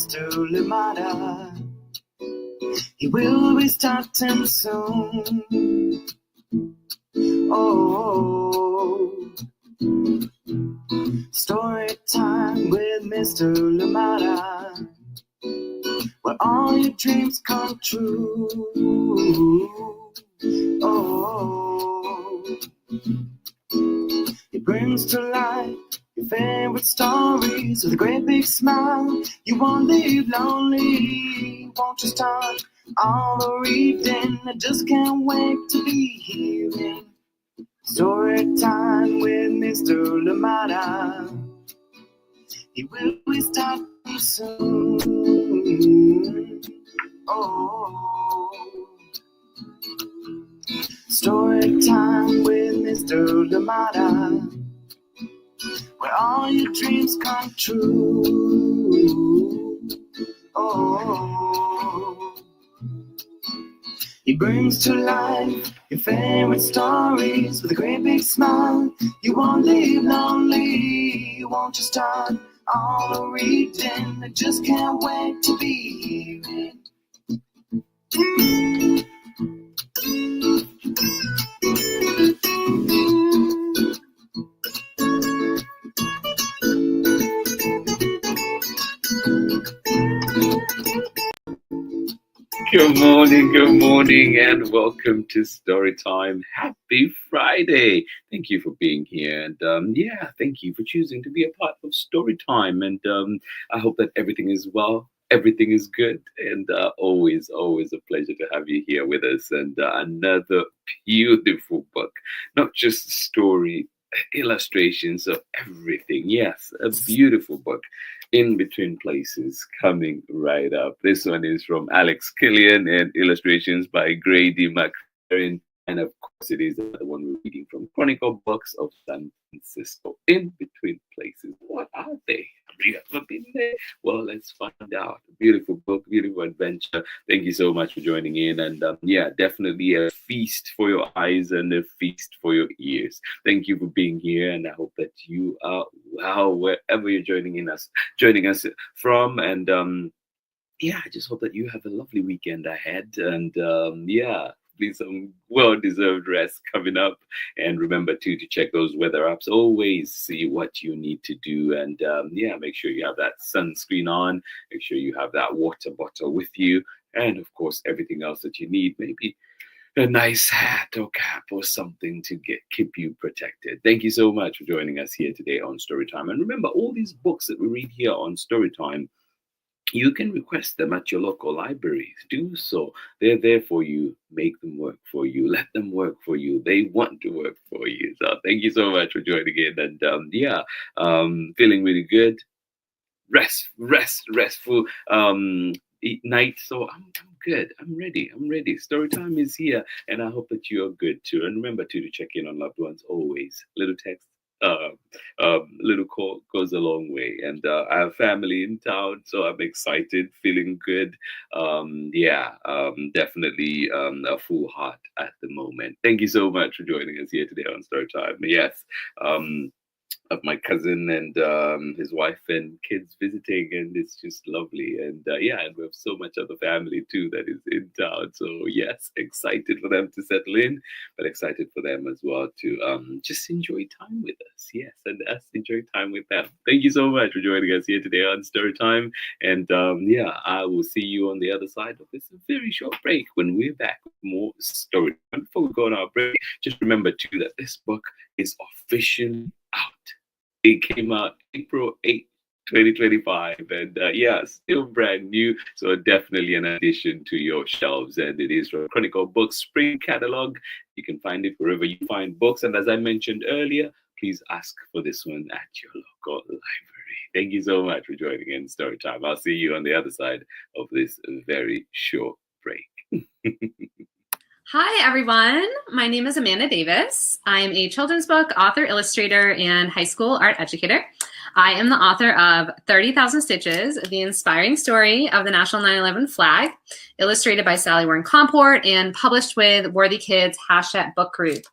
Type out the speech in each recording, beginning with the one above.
Mr. Limata. He will be starting soon. Oh, story time with Mr. Limata, where all your dreams come true. Oh, he brings to life your favorite stories with a great big smile. You won't leave lonely, won't you start all the reading? I just can't wait to be hearing story time with Mr. Limata. He will be starting soon. Oh, story time with Mr. Limata, where all your dreams come true. Oh, he brings to life your favorite stories with a great big smile. You won't leave lonely, won't you start all the reading? I just can't wait to be hearing. Good morning, and welcome to Storytime. Happy Friday! Thank you for being here, and thank you for choosing to be a part of Storytime. And I hope that everything is well, everything is good, and always a pleasure to have you here with us. And another beautiful book, not just story, illustrations of everything. Yes, a beautiful book. In Between Places, coming right up. This one is from KILLIAN and illustrations by GRADY, McFERRIN, and of course it is the one we're reading from Chronicle Books of San Francisco. In Between Places. What are they? Have you ever been there? Well, let's find out. Beautiful book, beautiful adventure. Thank you so much for joining in, and definitely a feast for your eyes and a feast for your ears. Thank you for being here, and I hope that you are well wherever you're joining us from. And I just hope that you have a lovely weekend ahead, and please, some well-deserved rest coming up. And remember to check those weather apps. Always see what you need to do, and make sure you have that sunscreen on. Make sure you have that water bottle with you, and of course everything else that you need. Maybe a nice hat or cap or something to keep you protected. Thank you so much for joining us here today on Storytime. And remember, all these books that we read here on Storytime, you can request them at your local libraries. Do so. They're there for you. Make them work for you. Let them work for you. They want to work for you. So thank you so much for joining in. And feeling really good. Restful night. So I'm good. I'm ready. Storytime is here, and I hope that you are good too. And remember to check in on loved ones always. Little text, little call goes a long way. And I have family in town, so I'm excited, feeling good. Definitely a full heart at the moment. Thank you so much for joining us here today on Storytime. Yes. Of my cousin and his wife and kids visiting, and it's just lovely. And and we have so much other family too that is in town. So yes, excited for them to settle in, but excited for them as well to just enjoy time with us. Yes, and us enjoy time with them. Thank you so much for joining us here today on Storytime. And I will see you on the other side of this very short break when we're back with more story. And before we go on our break, just remember too that this book is officially out. It came out April 8th, 2025, and still brand new. So definitely an addition to your shelves, and it is from Chronicle Books Spring Catalog. You can find it wherever you find books, and as I mentioned earlier, please ask for this one at your local library. Thank you so much for joining in Storytime. I'll see you on the other side of this very short break. Hi, everyone. My name is Amanda Davis. I'm a children's book author, illustrator, and high school art educator. I am the author of 30,000 Stitches, the inspiring story of the National 9/11 flag, illustrated by Sally Warren Comport and published with Worthy Kids #book group.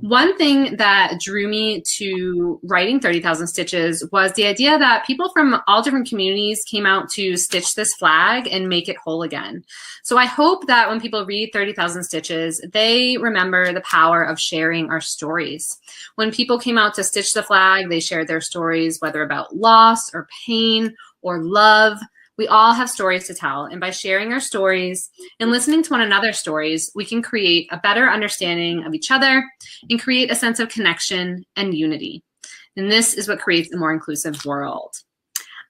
One thing that drew me to writing 30,000 Stitches was the idea that people from all different communities came out to stitch this flag and make it whole again. So I hope that when people read 30,000 Stitches, they remember the power of sharing our stories. When people came out to stitch the flag, they shared their stories, whether about loss or pain or love. We all have stories to tell, and by sharing our stories and listening to one another's stories, we can create a better understanding of each other and create a sense of connection and unity. And this is what creates a more inclusive world.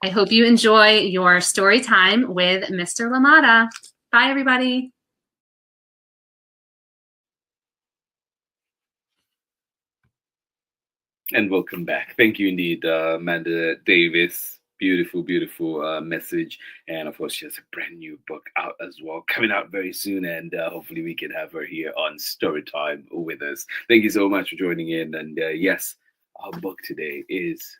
I hope you enjoy your story time with Mr. Limata. Bye, everybody. And welcome back. Thank you indeed, Amanda Davis. Beautiful, beautiful message. And of course, she has a brand new book out as well, coming out very soon. And hopefully we can have her here on Storytime with us. Thank you so much for joining in. And yes, our book today is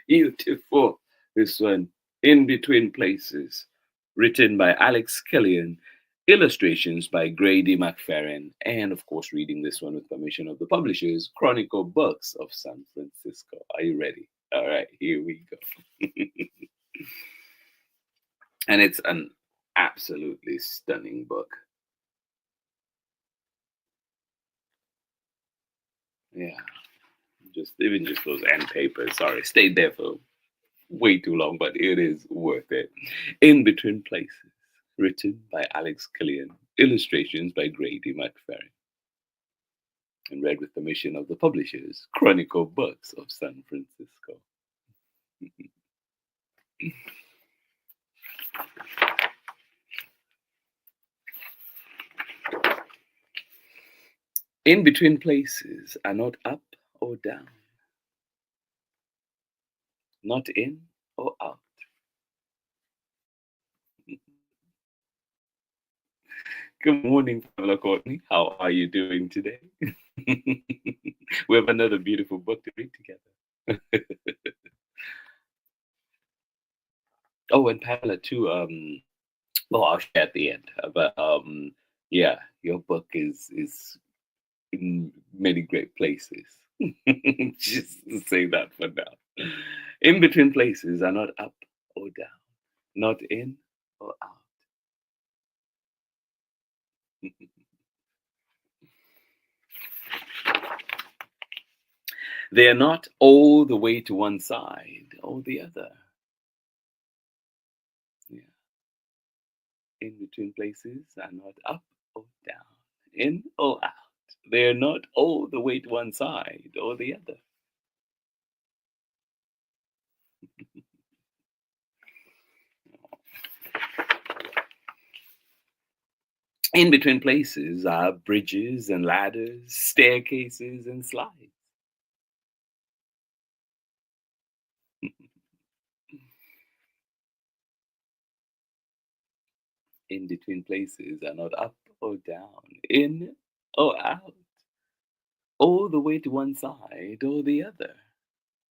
beautiful. This one, In Between Places, written by KILLIAN, illustrations by GRADY McFERRIN, and of course, reading this one with permission of the publishers, Chronicle Books of San Francisco. Are you ready? All right, here we go. And it's an absolutely stunning book. Yeah, just those end papers. Sorry, stayed there for way too long, but it is worth it. In Between Places, written by KILLIAN, illustrations by GRADY McFERRIN, and read with permission of the publishers, Chronicle Books of San Francisco. In between places are not up or down, not in or out. Good morning, Pamela Courtney. How are you doing today? We have another beautiful book to read together. Oh, and Pamela too. Well, I'll share at the end. But yeah, your book is in many great places. Just to say that for now. In between places are not up or down, not in or out. They are not all the way to one side or the other. Yeah. In between places are not up or down, in or out. They are not all the way to one side or the other. In between places are bridges and ladders, staircases and slides. In between places are not up or down, in or out, all the way to one side or the other.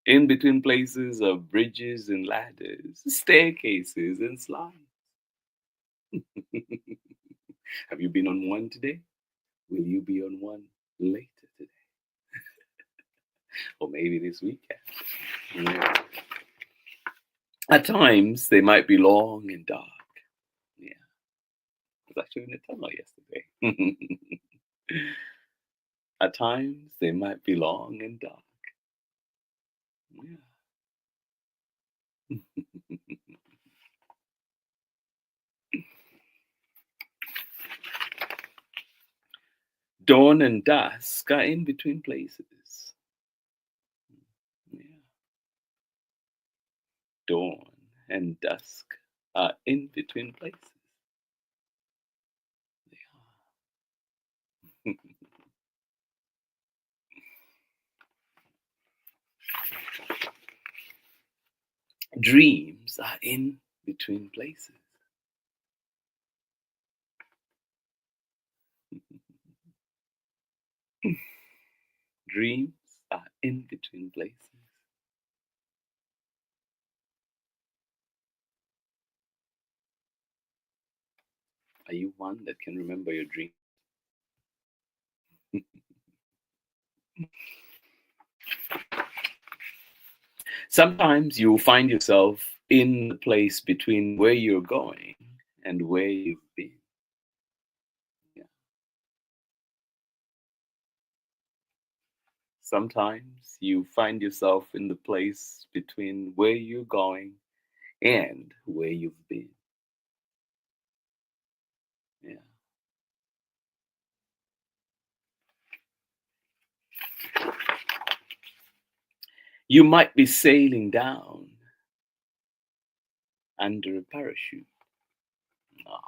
In between places are bridges and ladders, staircases and slides. Have you been on one today? Will you be on one later today? Or maybe this weekend? Yeah. At times, they might be long and dark. Yeah. I was actually in a tunnel yesterday. At times, they might be long and dark. Yeah. Dawn and dusk are in between places. Yeah. Dawn and dusk are in between places. They are. Dreams are in between places. Dreams are in between places. Are you one that can remember your dream? Sometimes you'll find yourself in the place between where you're going and where you've been. Yeah. Sometimes you find yourself in the place between where you're going and where you've been. Yeah. You might be sailing down under a parachute. Ah.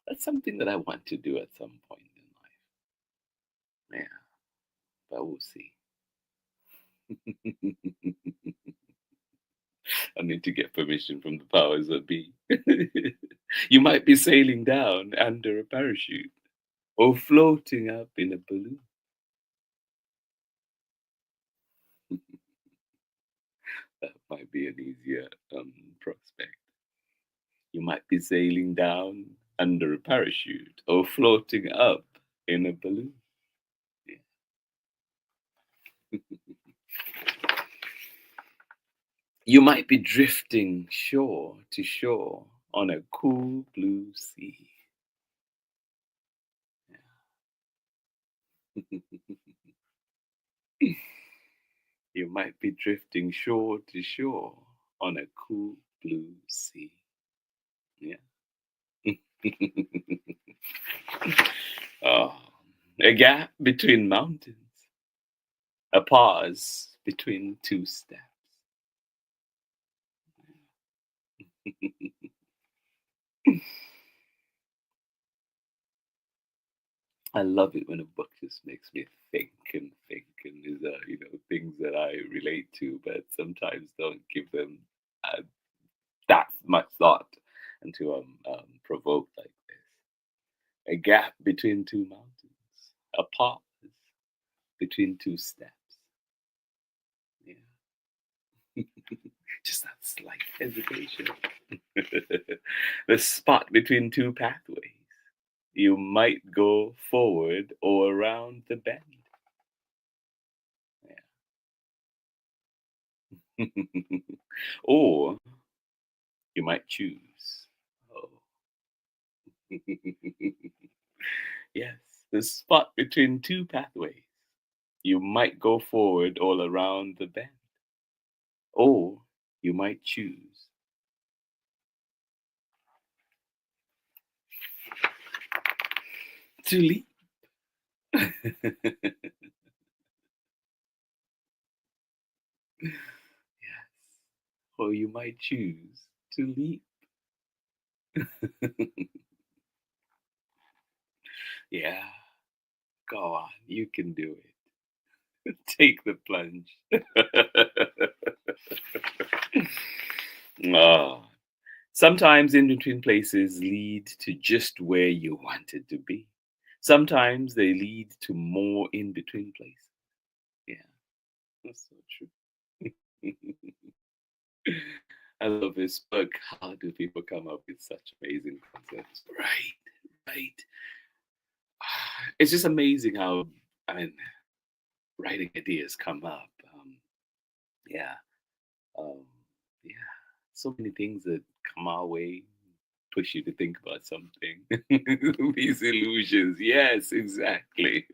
That's something that I want to do at some point in life. Yeah, but we'll see. I need to get permission from the powers that be. You might be sailing down under a parachute or floating up in a balloon. That might be an easier prospect. You might be sailing down under a parachute or floating up in a balloon. Yeah. You might be drifting shore to shore on a cool blue sea. You might be drifting shore to shore on a cool blue sea. Yeah. Oh, a gap between mountains, a pause between two steps. I love it when a book just makes me think, and there's things that I relate to, but sometimes don't give them uh, that much thought and to provoke like this. A gap between two mountains, a pause between two steps. Yeah. Just that slight hesitation. The spot between two pathways. You might go forward or around the bend. Yeah. Or you might choose. Oh. Yes, the spot between two pathways. You might go forward all around the bend. Or you might choose to leap. Yes. Or you might choose to leap. Yeah, go on, you can do it. Take the plunge. Oh. Sometimes in between places lead to just where you wanted to be. Sometimes they lead to more in between places. Yeah, that's so true. I love this book. How do people come up with such amazing concepts? Right. It's just amazing how, I mean, writing ideas come up. Yeah, um, yeah. So many things that come our way push you to think about something. These illusions. Yes, exactly.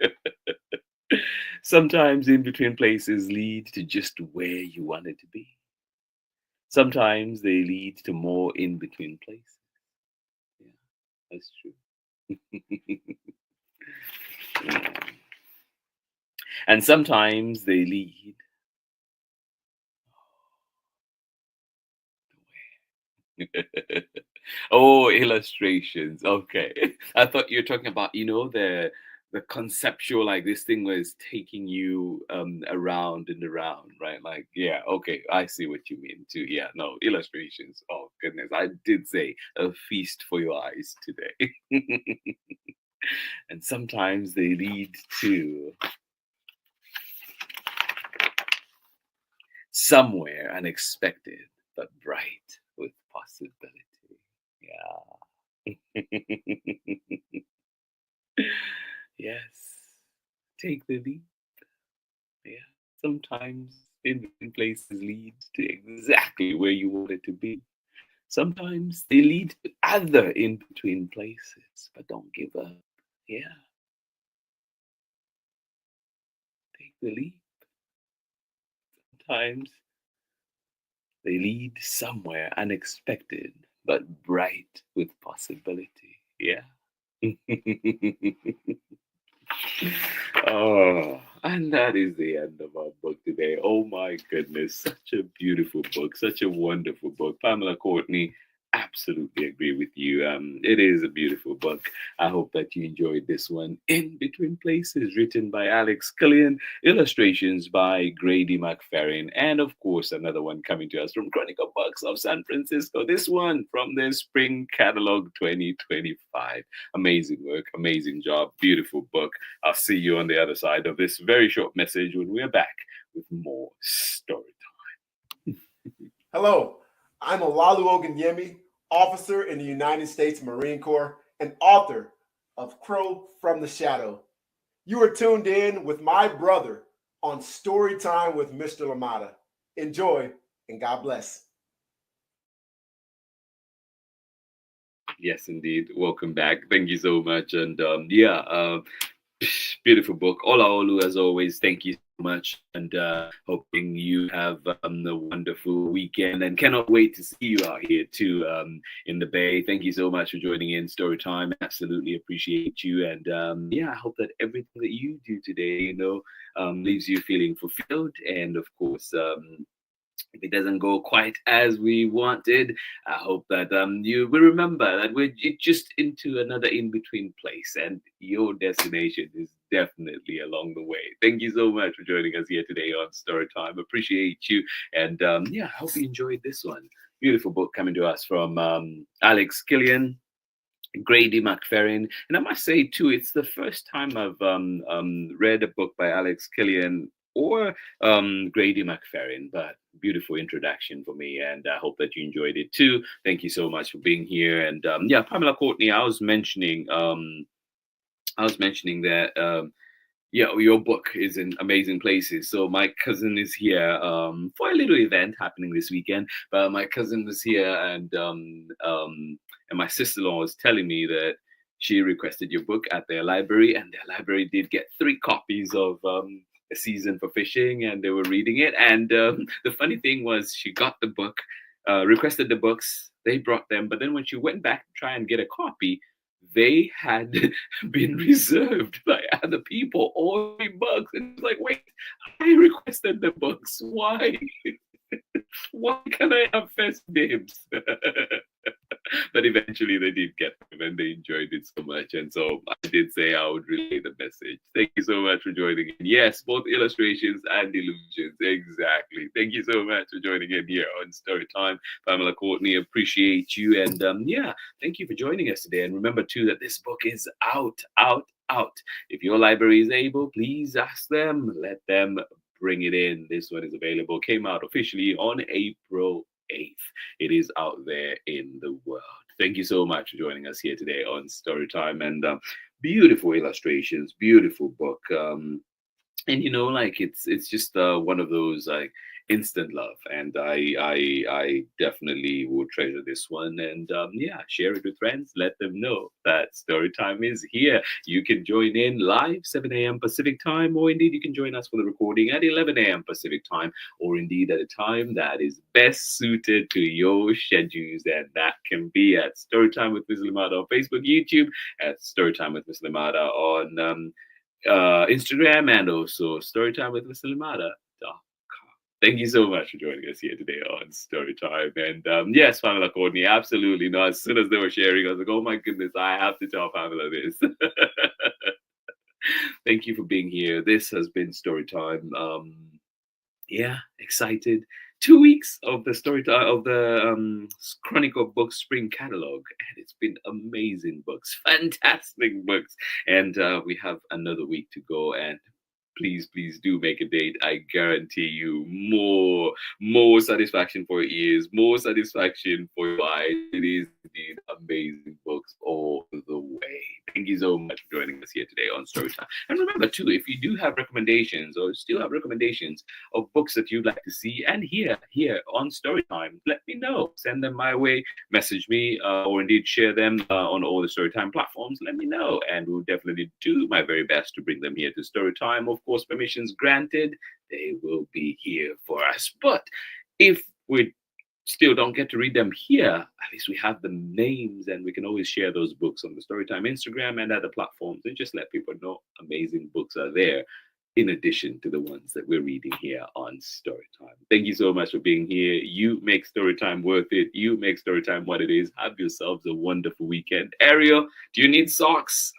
Sometimes in between places lead to just where you wanted to be. Sometimes they lead to more in between places. Yeah, that's true. Yeah. And sometimes they lead Oh, illustrations. Okay. I thought you were talking about, the conceptual, like this thing was taking you around and around, right? Like, yeah, okay, I see what you mean too. Yeah, no, illustrations. Oh goodness. I did say a feast for your eyes today. And sometimes they lead to somewhere unexpected. but bright with possibility. Yeah. Yes. Take the leap. Yeah. Sometimes in between places lead to exactly where you want it to be. Sometimes they lead to other in between places, but don't give up. Yeah. Take the leap. Sometimes they lead somewhere unexpected, but bright with possibility. Yeah. Oh, and that is the end of our book today. Oh my goodness, such a beautiful book, such a wonderful book. Pamela Courtney, absolutely agree with you. It is a beautiful book. I hope that you enjoyed this one. In Between Places, written by Alex Killian, illustrations by Grady McFerrin, and of course, another one coming to us from Chronicle Books of San Francisco. This one from their Spring Catalog 2025. Amazing work, amazing job, beautiful book. I'll see you on the other side of this very short message when we're back with more story time. Hello, I'm Olalu Ogunyemi, officer in the United States Marine Corps and author of Crow from the Shadow. You are tuned in with my brother on Story Time with Mr. Limata. Enjoy and God bless. Yes, indeed. Welcome back. Thank you so much. And beautiful book. Olaolu, as always, thank you so much. And hoping you have a wonderful weekend and cannot wait to see you out here too in the Bay. Thank you so much for joining in Storytime. Absolutely appreciate you. And I hope that everything that you do today, leaves you feeling fulfilled. And of course, if it doesn't go quite as we wanted, I hope that you will remember that we're just into another in-between place and your destination is definitely along the way. Thank you so much for joining us here today on Storytime. Appreciate you. And I hope you enjoyed this one. Beautiful book coming to us from Alex Killian, Grady McFerrin. And I must say, too, it's the first time I've read a book by Alex Killian or Grady McFerrin, but beautiful introduction for me, and I hope that you enjoyed it too. Thank you so much for being here. And Pamela Courtney, I was mentioning that your book is in amazing places. So my cousin is here for a little event happening this weekend. But my cousin was here, and my sister-in-law was telling me that she requested your book at their library, and their library did get 3 copies of A Season for Fishing, and they were reading it. And the funny thing was, she got the book, requested the books, they brought them, but then when she went back to try and get a copy, they had been reserved by other people, all 3 books. And it's like, wait, I requested the books. Why? Why can't I have first dibs? But eventually they did get them and they enjoyed it so much. And so I did say I would relay the message. Thank you so much for joining in. Yes, both illustrations and illusions. Exactly. Thank you so much for joining in here on Storytime. Pamela Courtney, appreciate you. And thank you for joining us today. And remember too that this book is out. If your library is able, please ask them, let them bring it in. This one is available, came out officially on April 8th. It is out there in the world. Thank you so much for joining us here today on Storytime. And beautiful illustrations, beautiful book. And it's just one of those like instant love, and I definitely will treasure this one. And share it with friends, let them know that Storytime is here. You can join in live 7 a.m. Pacific time, or indeed you can join us for the recording at 11 a.m. Pacific time, or indeed at a time that is best suited to your schedules, and that can be at Storytime with Miss Limata on Facebook, YouTube, at Storytime with Miss Limata on Instagram, and also Storytime with Mr. Limata.com. Thank you so much for joining us here today on Storytime. And yes, Pamela Courtney, absolutely. No, as soon as they were sharing, I was like, oh my goodness, I have to tell Pamela this. Thank you for being here. This has been Storytime. Excited. 2 weeks of the Chronicle Books Spring Catalog, and it's been amazing books, fantastic books. And we have another week to go, and please do make a date. I guarantee you more satisfaction for your ears, more satisfaction for your eyes. It is indeed amazing books all the way. Thank you so much for joining us here today on Storytime. And remember too, if you do have recommendations or still have recommendations of books that you'd like to see and hear here on Storytime, let me know. Send them my way, message me, or indeed share them on all the Storytime platforms. Let me know, and we'll definitely do my very best to bring them here to Storytime. Of course, permissions granted, they will be here for us. But if we still don't get to read them here, at least we have the names, and we can always share those books on the Storytime Instagram and other platforms, and just let people know amazing books are there in addition to the ones that we're reading here on Storytime. Thank you so much for being here. You make Storytime worth it. You make Storytime what it is. Have yourselves a wonderful weekend. Ariel, do you need socks?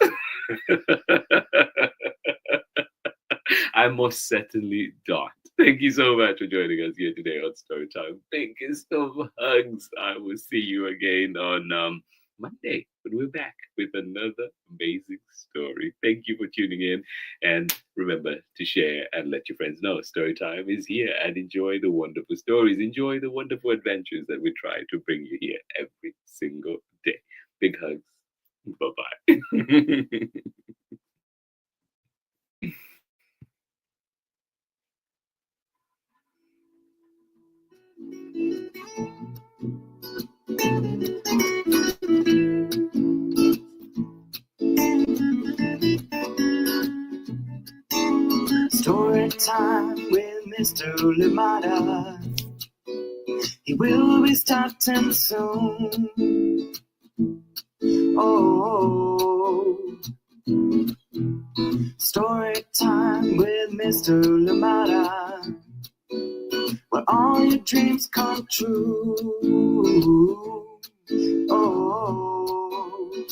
I most certainly don't. Thank you so much for joining us here today on Storytime. Thank you so hugs. I will see you again on Monday, when we're back with another amazing story. Thank you for tuning in, and remember to share and let your friends know Storytime is here, and enjoy the wonderful stories, enjoy the wonderful adventures that we try to bring you here every single day. Big hugs. Bye-bye. Story time with Mr. Limata. He will be starting soon. Oh, story time with Mr. Limata, where all your dreams come true. Oh,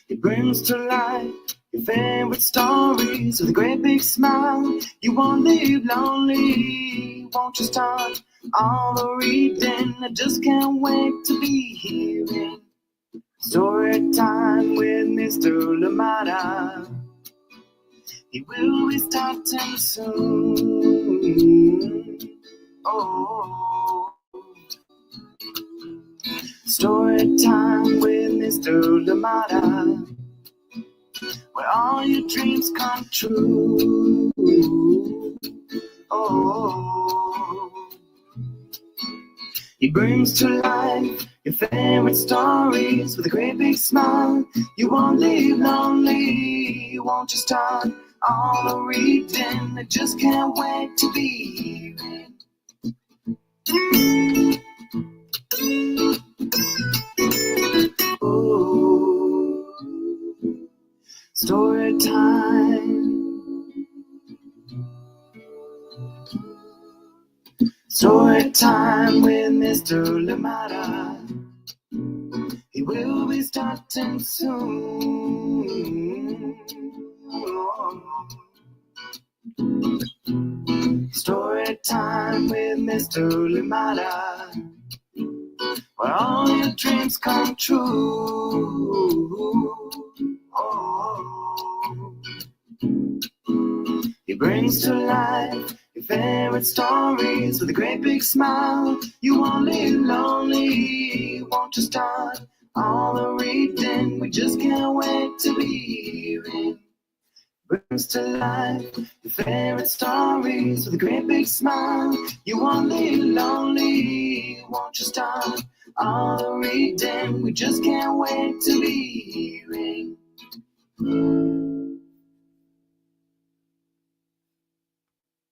he brings to life your favorite stories with a great big smile. You won't live lonely, won't you start all the reading? I just can't wait to be hearing story time with Mr. Limata. He will be starting soon. Oh, story time with Mr. Limata, where all your dreams come true. Oh, he brings to life your favorite stories with a great big smile. You won't live lonely, won't you start all the reading? I just can't wait to be hearing. Oh, story time. Story time with Mr. Limata. He will be starting soon. Story time with Mr. Limata, where all your dreams come true. Oh, he brings to life your favorite stories with a great big smile. You won't live lonely, won't you start all the reading? We just can't wait to be hearing. Brings to life your favorite stories with a great big smile. You won't live lonely, won't you start all the reading? We just can't wait to be